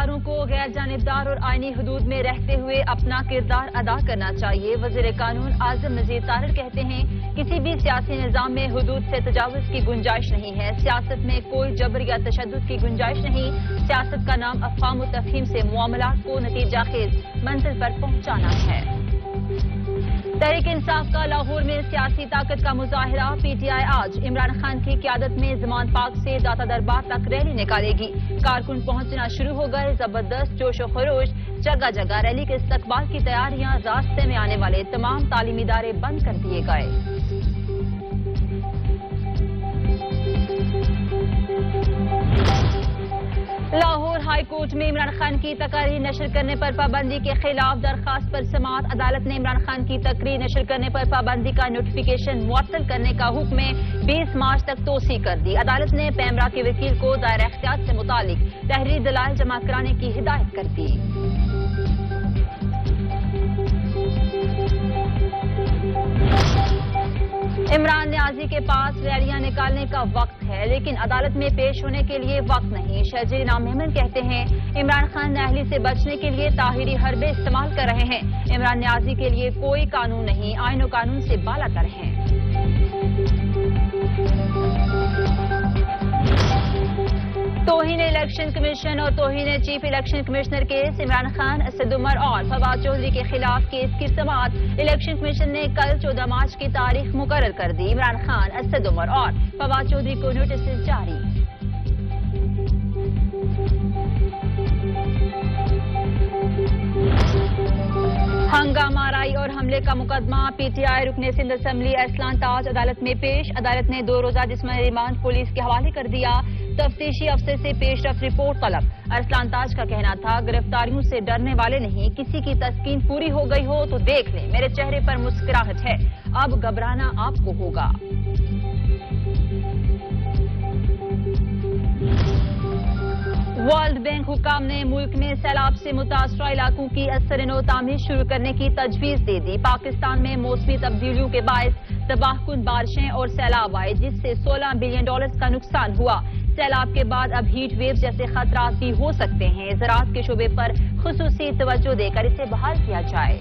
اداروں کو غیر جانبدار اور آئینی حدود میں رہتے ہوئے اپنا کردار ادا کرنا چاہیے۔ وزیر قانون اعظم نذیر طارڑ کہتے ہیں کسی بھی سیاسی نظام میں حدود سے تجاوز کی گنجائش نہیں ہے۔ سیاست میں کوئی جبر یا تشدد کی گنجائش نہیں۔ سیاست کا نام افہام و تفہیم سے معاملات کو نتیجہ خیز منزل پر پہنچانا ہے۔ تحریک انصاف کا لاہور میں سیاسی طاقت کا مظاہرہ۔ پی ٹی آئی آج عمران خان کی قیادت میں زمان پارک سے داتا دربار تک ریلی نکالے گی۔ کارکن پہنچنا شروع ہو گئے۔ زبردست جوش و خروش، جگہ جگہ ریلی کے استقبال کی تیاریاں۔ راستے میں آنے والے تمام تعلیمی ادارے بند کر دیے گئے۔ لاہور ہائی کورٹ میں عمران خان کی تقریر نشر کرنے پر پابندی کے خلاف درخواست پر سماعت۔ عدالت نے عمران خان کی تقریر نشر کرنے پر پابندی کا نوٹیفیکیشن معطل کرنے کا حکم 20 مارچ تک توسیع کر دی۔ عدالت نے پیمرا کے وکیل کو دائرہ اختیار سے متعلق تحریری دلائل جمع کرانے کی ہدایت کر دی۔ عمران نیازی کے پاس ریلیاں نکالنے کا وقت ہے لیکن عدالت میں پیش ہونے کے لیے وقت نہیں۔ شہجی انعام محمد کہتے ہیں عمران خان نااہلی سے بچنے کے لیے طاہری حربے استعمال کر رہے ہیں۔ عمران نیازی کے لیے کوئی قانون نہیں، آئین و قانون سے بالا تر ہیں۔ توہین الیکشن کمیشن اور توہین chief election commissioner case. Imran Khan, Asad Umar اور فواد چودھری کے خلاف کیس کی سماعت الیکشن کمیشن نے کل 14 مارچ کی تاریخ مقرر کر دی۔ عمران خان، اسد عمر اور فواد چودھری کو نوٹسز جاری۔ ہنگامہ آرائی اور حملے کا مقدمہ پی ٹی آئی رکن سندھ اسمبلی ارسلان تاج عدالت میں پیش۔ عدالت نے 2 روزہ جسمانی ریمانڈ پولیس کے حوالے کر دیا۔ تفتیشی افسر سے پیش رفت رپورٹ طلب۔ ارسلان تاج کا کہنا تھا گرفتاریوں سے ڈرنے والے نہیں، کسی کی تسکین پوری ہو گئی ہو تو دیکھ لیں، میرے چہرے پر مسکراہٹ ہے، اب گھبرانا آپ کو ہوگا۔ ورلڈ بینک حکام نے ملک میں سیلاب سے متاثرہ علاقوں کی اثر نو تعمیر شروع کرنے کی تجویز دے دی۔ پاکستان میں موسمی تبدیلیوں کے باعث تباہ کن بارشیں اور سیلاب آئے جس سے $16 بلین کا نقصان ہوا۔ سیلاب کے بعد اب ہیٹ ویو جیسے خطرات بھی ہو سکتے ہیں۔ زراعت کے شعبے پر خصوصی توجہ دے کر اسے بحال کیا جائے۔